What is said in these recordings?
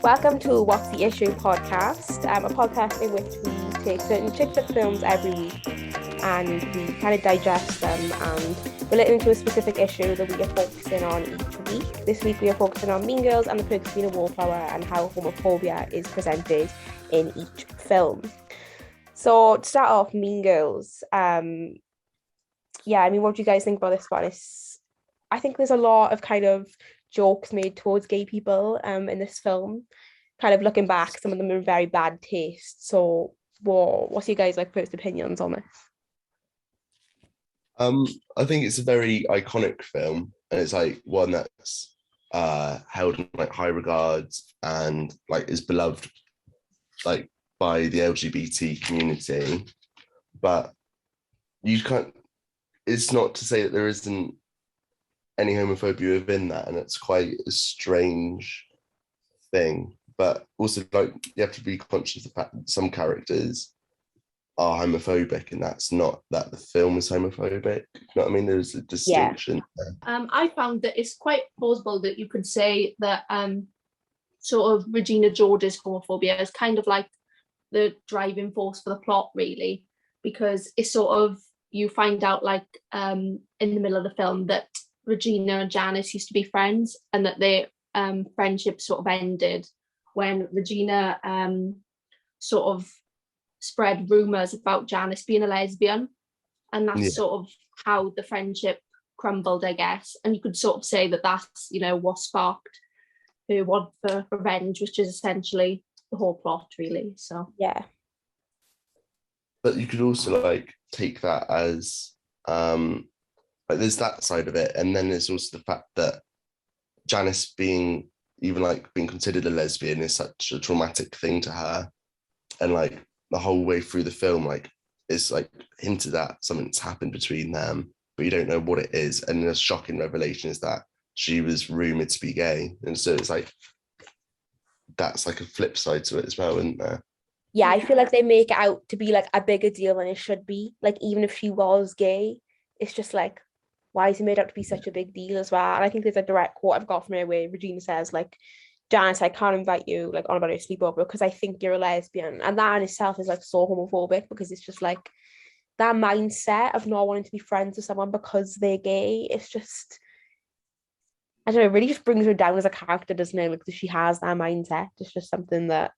Welcome to What's the Issue podcast, a podcast in which we take certain chick flick films every week and we kind of digest them and relate them to a specific issue that we are focusing on each week. This week we are focusing on Mean Girls and The Perks of Being a Wallflower and how homophobia is presented in each film. So to start off, Mean Girls. What do you guys think about this one? I think there's a lot of kind of jokes made towards gay people in this film. Kind of looking back, some of them are in very bad taste. So what's your guys' first opinions on this? I think it's a very iconic film, and it's one that's held in high regards and is beloved by the LGBT community. But you can't. It's not to say that there isn't any homophobia within that, and it's quite a strange thing. But also, you have to be conscious of the fact that some characters are homophobic, and that's not that the film is homophobic. You know what I mean? There's a distinction. Yeah. I found that it's quite plausible that you could say that sort of Regina George's homophobia is kind of like the driving force for the plot, really, because it's sort of, you find out in the middle of the film that Regina and Janice used to be friends, and that their friendship sort of ended when Regina sort of spread rumours about Janice being a lesbian, and that's sort of how the friendship crumbled, I guess. And you could sort of say that that's, what sparked her want for revenge, which is essentially the whole plot, really. So yeah. But you could also take that as there's that side of it, and then there's also the fact that Janice being considered a lesbian is such a traumatic thing to her, and the whole way through the film it's hinted at something's happened between them, but you don't know what it is. And the shocking revelation is that she was rumored to be gay, and so it's that's a flip side to it as well, isn't there? Yeah, I feel like they make it out to be a bigger deal than it should be. Even if she was gay, it's just why is it made out to be such a big deal as well? And I think there's a direct quote I've got from her where Regina says, Janice, I can't invite you on about your sleepover because I think you're a lesbian. And that in itself is so homophobic, because it's just that mindset of not wanting to be friends with someone because they're gay. It's just, I don't know, it really just brings her down as a character, doesn't it? Because she has that mindset. It's just something that,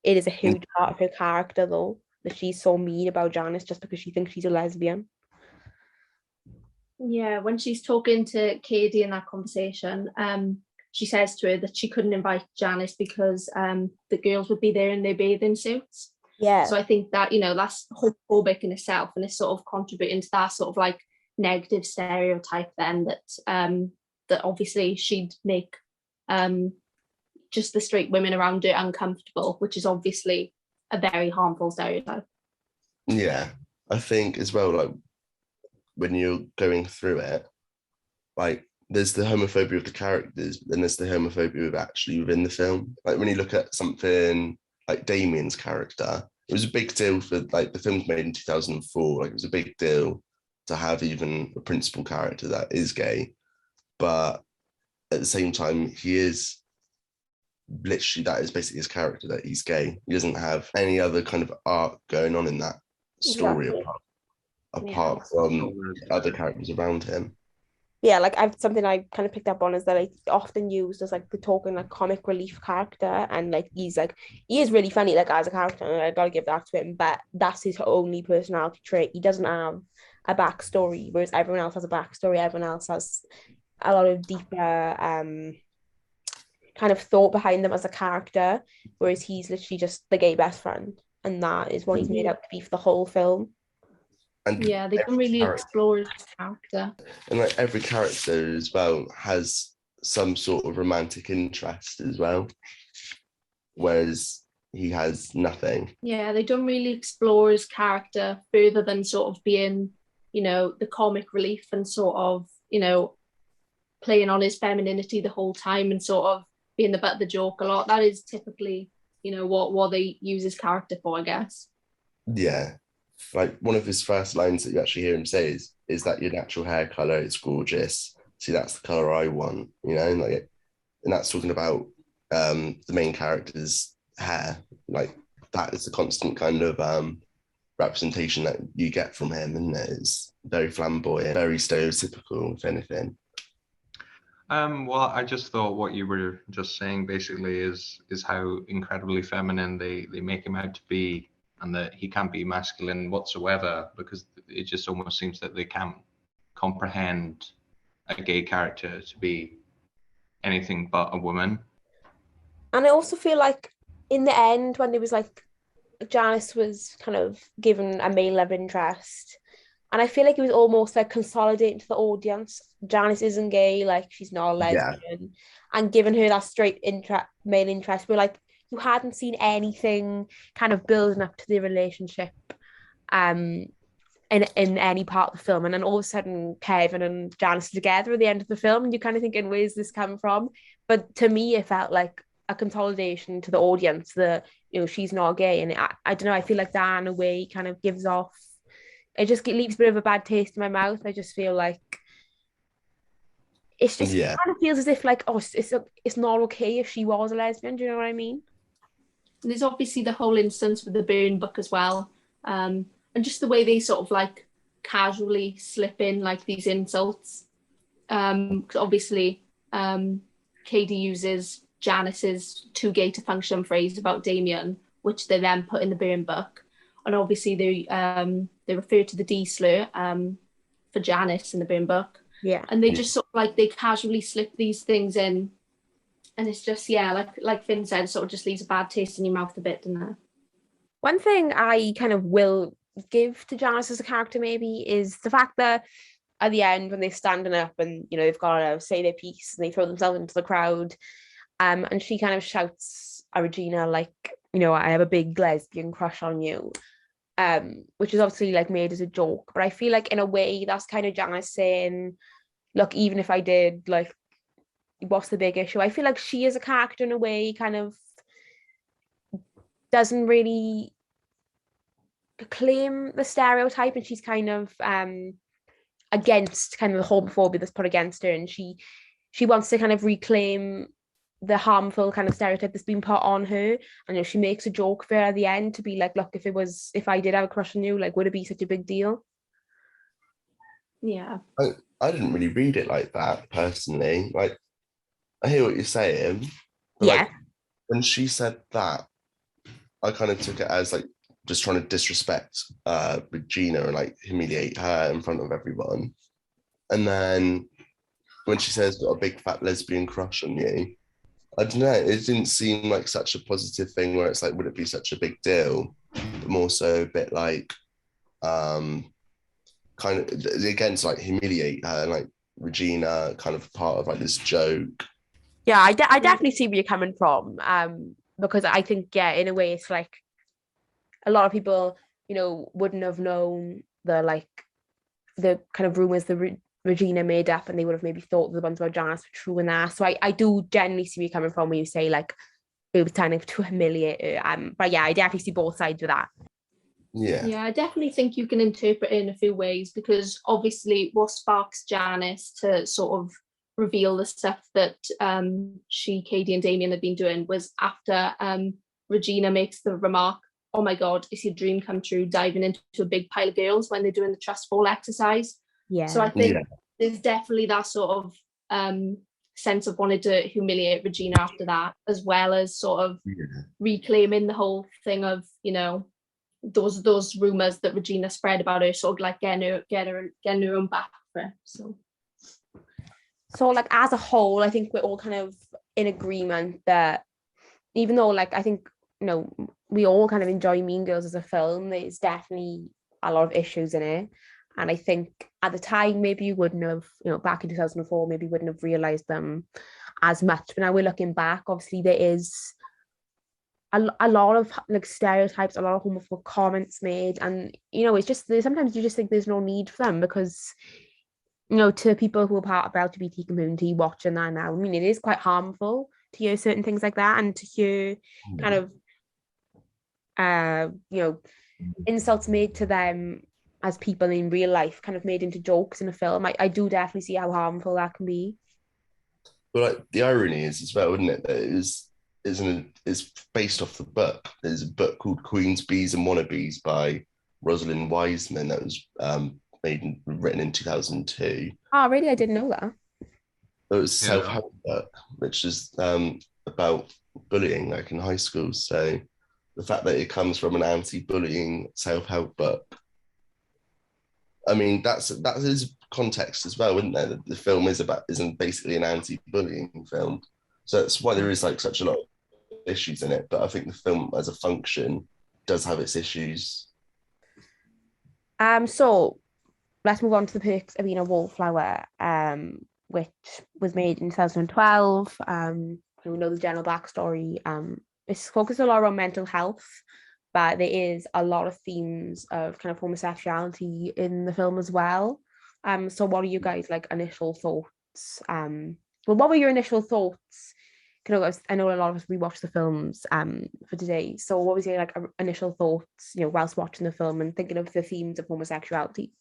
it is a huge part of her character, though, that she's so mean about Janice just because she thinks she's a lesbian. Yeah, when she's talking to Katie in that conversation, she says to her that she couldn't invite Janice because the girls would be there in their bathing suits. Yeah. So I think that, that's homophobic in itself, and it's sort of contributing to that sort of negative stereotype then that obviously she'd make just the straight women around her uncomfortable, which is obviously a very harmful stereotype. Yeah, I think as well, when you're going through it, there's the homophobia of the characters, and there's the homophobia of actually within the film. When you look at something like Damien's character, it was a big deal for the film's made in 2004. It was a big deal to have even a principal character that is gay, but at the same time, he is literally, that is basically his character, that he's gay. He doesn't have any other kind of arc going on in that story apart from other characters around him. Yeah, something I kind of picked up on is that it's often used as the token comic relief character, and he is really funny as a character, and I gotta give that to him, but that's his only personality trait. He doesn't have a backstory, whereas everyone else has a backstory. Everyone else has a lot of deeper kind of thought behind them as a character, whereas he's literally just the gay best friend, and that is what he's made out to be for the whole film. And yeah, they can really explore his character. And every character as well has some sort of romantic interest as well, whereas he has nothing. Yeah, they don't really explore his character further than sort of being, the comic relief and sort of, playing on his femininity the whole time and sort of being the butt of the joke a lot. That is typically, what they use his character for, I guess. Yeah. One of his first lines that you actually hear him say is that your natural hair color is gorgeous. See, that's the color I want, and that's talking about the main character's hair. Like that is the constant kind of representation that you get from him, and it's very flamboyant, very stereotypical, if anything. Well, I just thought what you were just saying basically is how incredibly feminine they make him out to be, and that he can't be masculine whatsoever, because it just almost seems that they can't comprehend a gay character to be anything but a woman. And I also feel like in the end, when there was like Janice was kind of given a male love interest, and I feel like it was almost like consolidating to the audience. Janice isn't gay, like she's not a lesbian, and giving her that straight male interest. But like you hadn't seen anything kind of building up to the relationship, in any part of the film, and then all of a sudden Kevin and Janice are together at the end of the film, and you're kind of thinking, where's this come from? But to me, it felt like a consolidation to the audience that, you know, she's not gay, and I don't know. I feel like that in a way kind of gives off. It just leaves a bit of a bad taste in my mouth. I just feel like it's just it kind of feels as if like, oh, it's not okay if she was a lesbian. Do you know what I mean? There's obviously the whole instance with the burn book as well, and just the way they sort of like casually slip in like these insults. 'Cause obviously, Katie uses Janice's too gay to function phrase about Damien, which they then put in the burn book, and obviously they refer to the D slur for Janice in the burn book. Yeah. And they just sort of like they casually slip these things in, and it's just like Finn said, sort of just leaves a bad taste in your mouth a bit, doesn't it? One thing I kind of will give to Janice as a character maybe is the fact that at the end when they're standing up and, you know, they've got to say their piece and they throw themselves into the crowd, and she kind of shouts at Regina like, you know, I have a big lesbian crush on you, which is obviously like made as a joke, but I feel like in a way that's kind of Janice saying, look, even if I did, like, what's the big issue? I feel like she as a character in a way kind of doesn't really claim the stereotype, and she's kind of against kind of the homophobia that's put against her, and she wants to kind of reclaim the harmful kind of stereotype that's been put on her. And, you know, she makes a joke for her at the end to be like, look, if I did have a crush on you, like, would it be such a big deal? Yeah. I didn't really read it like that personally. Like, I hear what you're saying. But Yeah. like, when she said that, I kind of took it as like just trying to disrespect Regina and like humiliate her in front of everyone. And then when she says got a big fat lesbian crush on you, I don't know, it didn't seem like such a positive thing where it's like, would it be such a big deal? But more so a bit like kind of again to like humiliate her, like Regina kind of part of like this joke. Yeah, I definitely see where you're coming from, because I think, yeah, in a way it's like a lot of people, you know, wouldn't have known the kind of rumors that Regina made up, and they would have maybe thought the ones about Janice were true and that. So I do generally see where you're coming from when you say like it was trying to humiliate her. But yeah, I definitely see both sides of that. Yeah, I definitely think you can interpret it in a few ways, because obviously what sparks Janice to sort of reveal the stuff that Katie and Damien had been doing was after Regina makes the remark, oh my God, it's your dream come true, diving into a big pile of girls when they're doing the trust fall exercise. Yeah. So I think there's definitely that sort of sense of wanting to humiliate Regina after that, as well as sort of reclaiming the whole thing of, you know, those rumors that Regina spread about her, sort of like getting her own back for it. So like as a whole, I think we're all kind of in agreement that even though like I think, you know, we all kind of enjoy Mean Girls as a film, there's definitely a lot of issues in it. And I think at the time, maybe you wouldn't have, you know, back in 2004, maybe you wouldn't have realised them as much. But now we're looking back, obviously there is a lot of like stereotypes, a lot of homophobic comments made. And, you know, it's just, sometimes you just think there's no need for them because, you know, to people who are part of the LGBT community watching that now, I mean, it is quite harmful to hear certain things like that, and to hear kind of, you know, insults made to them as people in real life kind of made into jokes in a film. I do definitely see how harmful that can be. But like the irony is as well, wouldn't it, that it was is based off the book. There's a book called Queen's Bees and Wannabes by Rosalind Wiseman that was written in 2002. Oh, really? I didn't know that. It was a Yeah. self-help book, which is about bullying, like in high school. So the fact that it comes from an anti-bullying self-help book, I mean, that is context as well, isn't there? The film isn't basically an anti-bullying film, so that's why there is like such a lot of issues in it. But I think the film, as a function, does have its issues. So let's move on to The Perks of Being a Wallflower, which was made in 2012. We know the general backstory. It's focused a lot on mental health, but there is a lot of themes of kind of homosexuality in the film as well. So what are you guys like initial thoughts? Well, what were your initial thoughts? I know a lot of us rewatched the films for today. So what was your like initial thoughts, whilst watching the film and thinking of the themes of homosexuality?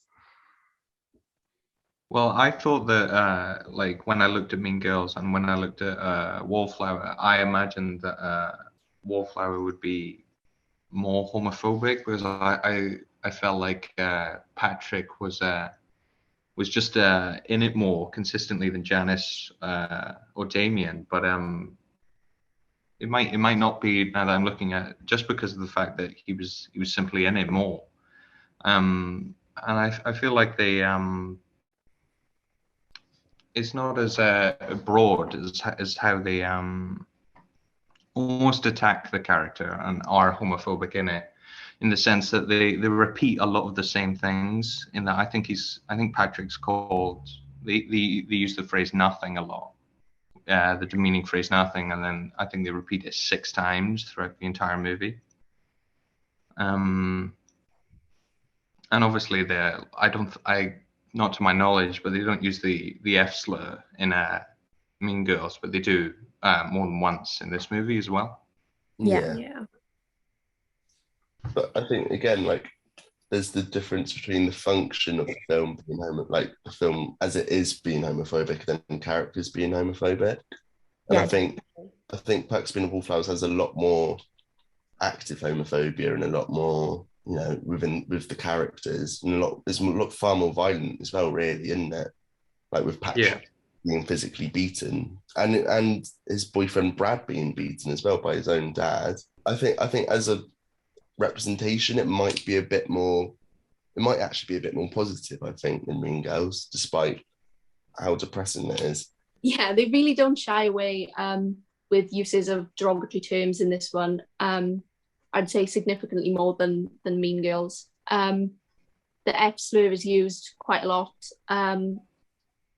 Well, I thought that like when I looked at Mean Girls and when I looked at Wallflower, I imagined that Wallflower would be more homophobic because I felt like Patrick was just in it more consistently than Janice or Damien, but it might not be now that I'm looking at it, just because of the fact that he was simply in it more, and I feel like they it's not as broad as how they almost attack the character and are homophobic in it, in the sense that they repeat a lot of the same things. In that I think Patrick's called, they use the phrase nothing a lot, the demeaning phrase nothing, and then I think they repeat it 6 times throughout the entire movie. And obviously not to my knowledge, but they don't use the F slur in Mean Girls, but they do more than once in this movie as well. Yeah. But I think again, like, there's the difference between the function of the film being like the film as it is being homophobic, than characters being homophobic. And Yeah, I think Perks of Being a Wallflower has a lot more active homophobia and a lot more, with the characters, and there's a lot far more violent as well, really, isn't it? Like with Patrick being physically beaten and his boyfriend Brad being beaten as well by his own dad. I think as a representation, it might actually be a bit more positive, I think, than Mean Girls, despite how depressing it is. Yeah, they really don't shy away with uses of derogatory terms in this one. I'd say significantly more than Mean Girls. The F slur is used quite a lot,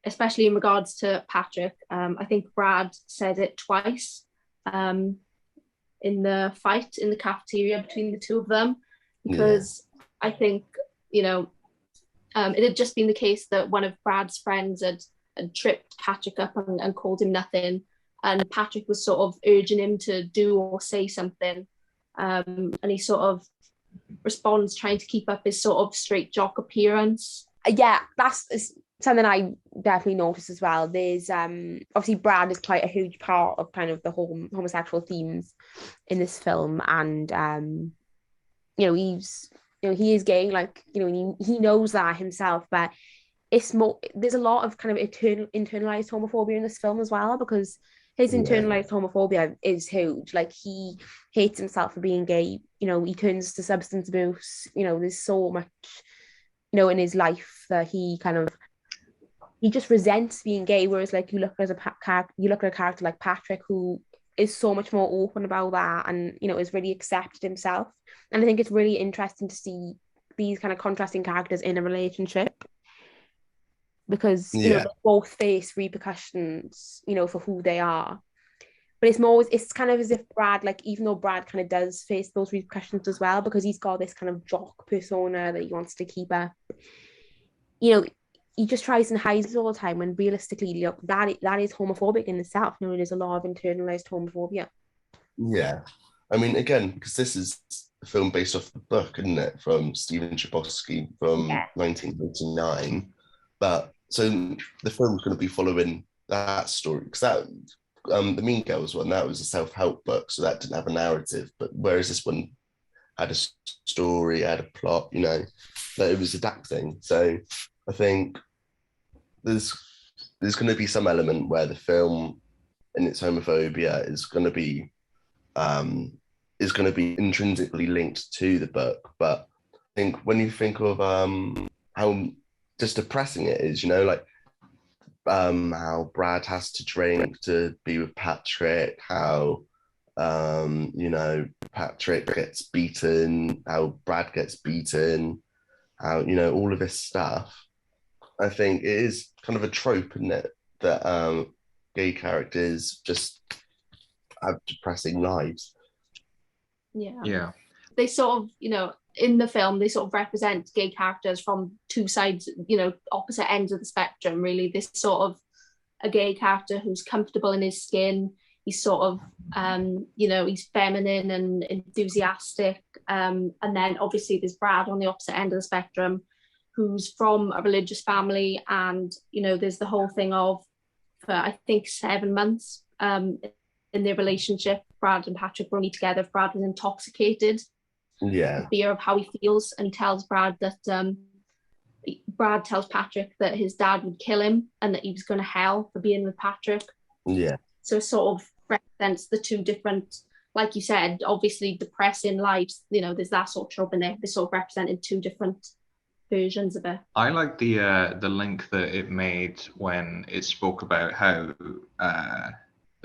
especially in regards to Patrick. I think Brad said it twice in the fight in the cafeteria between the two of them, because I think, it had just been the case that one of Brad's friends had tripped Patrick up and called him nothing, and Patrick was sort of urging him to do or say something, and he sort of responds trying to keep up his sort of straight jock appearance. Yeah, that's something I definitely noticed as well. There's obviously Brad is quite a huge part of kind of the whole homosexual themes in this film, and he is gay, like, he knows that himself, but it's more, there's a lot of kind of internalized homophobia in this film as well, because his internalized homophobia is huge. Like, he hates himself for being gay, he turns to substance abuse, there's so much in his life that he just resents being gay, whereas like you look at a character like Patrick, who is so much more open about that and is really accepted himself. And I think it's really interesting to see these kind of contrasting characters in a relationship, because they both face repercussions for who they are. But it's kind of as if Brad, like, even though Brad kind of does face those repercussions as well, because he's got this kind of jock persona that he wants to keep up, he just tries and hides it all the time, when realistically, that is homophobic in itself. There's a lot of internalized homophobia. Yeah. I mean, again, because this is a film based off the book, isn't it, from Stephen Chbosky from 1939. But so the film's going to be following that story, because the Mean Girls one, that was a self-help book, so that didn't have a narrative. But whereas this one had a story, had a plot, you know, that it was adapting. So I think there's going to be some element where the film and its homophobia is going to be intrinsically linked to the book. But I think when you think of how just depressing it is, you know, like how Brad has to drink to be with Patrick, how you know, Patrick gets beaten, how Brad gets beaten, how, you know, all of this stuff. I think it is kind of a trope, isn't it, that gay characters just have depressing lives. Yeah. They sort of, you know, in the film, they sort of represent gay characters from two sides, you know, opposite ends of the spectrum, really. This sort of a gay character who's comfortable in his skin. He's sort of, you know, he's feminine and enthusiastic. And then obviously there's Brad on the opposite end of the spectrum, who's from a religious family. And, you know, there's the whole thing of, for I think 7 months in their relationship, Brad and Patrick were only together if Brad was intoxicated. Yeah. Fear of how he feels. And he tells Brad that, Brad tells Patrick that his dad would kill him and that he was going to hell for being with Patrick. Yeah. So it sort of represents the two different, like you said, obviously depressing lives. You know, there's that sort of trope in there. They sort of represented two different versions of it. I like the link that it made when it spoke about how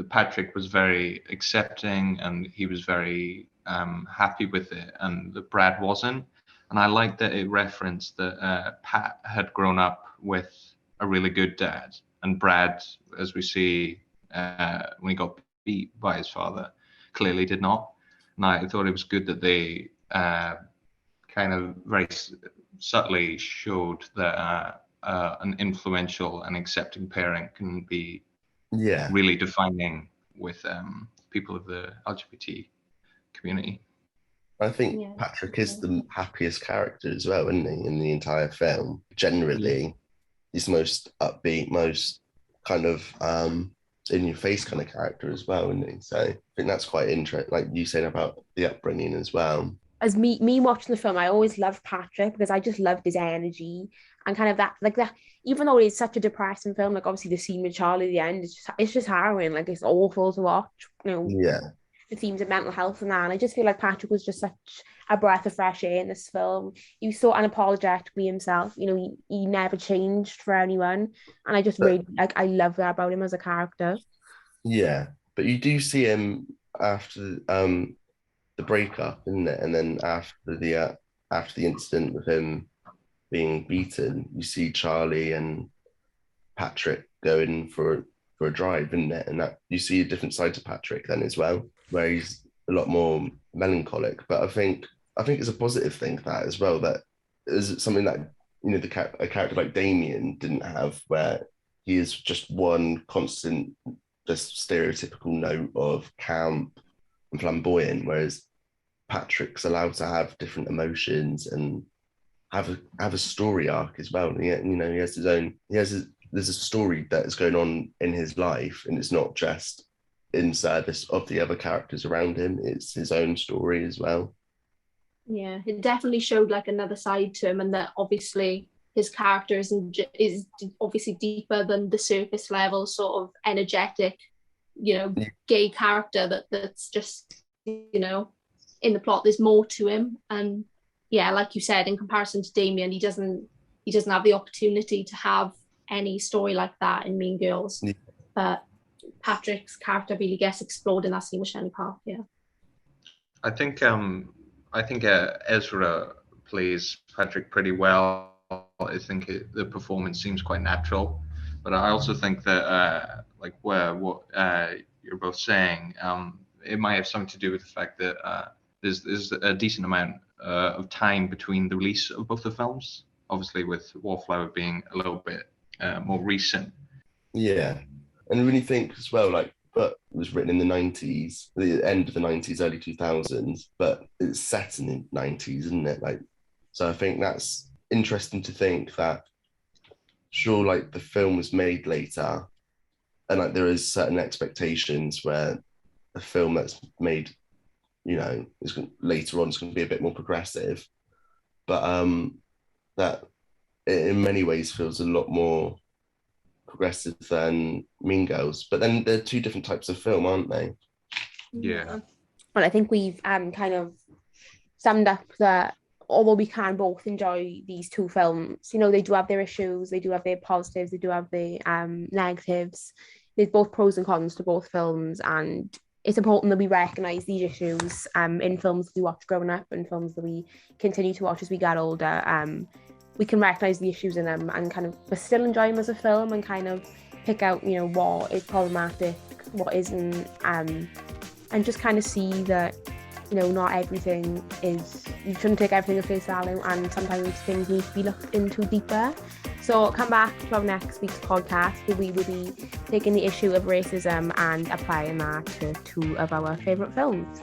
Patrick was very accepting and he was very happy with it, and that Brad wasn't. And I like that it referenced that Pat had grown up with a really good dad, and Brad, as we see when he got beat by his father, clearly did not. And I thought it was good that they kind of very subtly showed that an influential and accepting parent can be really defining with people of the LGBT community. I think Patrick is the happiest character as well, isn't he, in the entire film? Generally, he's the most upbeat, most kind of in your face kind of character as well, isn't he? So I think that's quite interesting, like you saying about the upbringing as well. As me watching the film, I always loved Patrick because I just loved his energy and kind of that, like that. Even though it's such a depressing film, like obviously the scene with Charlie at the end, it's just harrowing. Like it's awful to watch. You know, the themes of mental health and that. And I just feel like Patrick was just such a breath of fresh air in this film. He was so unapologetically himself. You know, he never changed for anyone, and I just really like. I love that about him as a character. Yeah, but you do see him after the breakup, isn't it? And then after the incident with him being beaten, you see Charlie and Patrick going for a drive, isn't it? And that you see a different side to Patrick then as well, where he's a lot more melancholic. But I think it's a positive thing that as well, that is something that, you know, a character like Damien didn't have, where he is just one constant, just stereotypical note of camp and flamboyant, whereas Patrick's allowed to have different emotions and have a story arc as well. And yet, you know, there's a story that is going on in his life, and it's not just in service of the other characters around him. It's his own story as well. Yeah, it definitely showed like another side to him, and that obviously his character is obviously deeper than the surface level sort of energetic, you know, gay character that's just, you know, in the plot. There's more to him. And yeah, like you said, in comparison to Damien, he doesn't have the opportunity to have any story like that in Mean Girls. Yeah. But Patrick's character really gets explored in that scene with Shelley Park. Yeah, I think Ezra plays Patrick pretty well. I think the performance seems quite natural, but I also think that like what you're both saying, it might have something to do with the fact that there's a decent amount of time between the release of both the films. Obviously, with Wallflower being a little bit more recent. Yeah, and when you think as well, like, but it was written in the 90s, the end of the 90s, early 2000s, but it's set in the 90s, isn't it? Like, so I think that's interesting to think that, sure, like the film was made later, and like there is certain expectations where a film that's made, later on is going to be a bit more progressive, but that in many ways feels a lot more progressive than Mean Girls. But then they're two different types of film, aren't they? Yeah. Well, I think we've kind of summed up that although we can both enjoy these two films, they do have their issues, they do have their positives, they do have their negatives. There's both pros and cons to both films, and it's important that we recognise these issues in films that we watch growing up and films that we continue to watch as we get older. We can recognise the issues in them and kind of but still enjoy them as a film and kind of pick out, what is problematic, what isn't, and just kind of see that, not everything is, you shouldn't take everything at face value, and sometimes things need to be looked into deeper. So come back to our next week's podcast where we will be taking the issue of racism and applying that to two of our favourite films.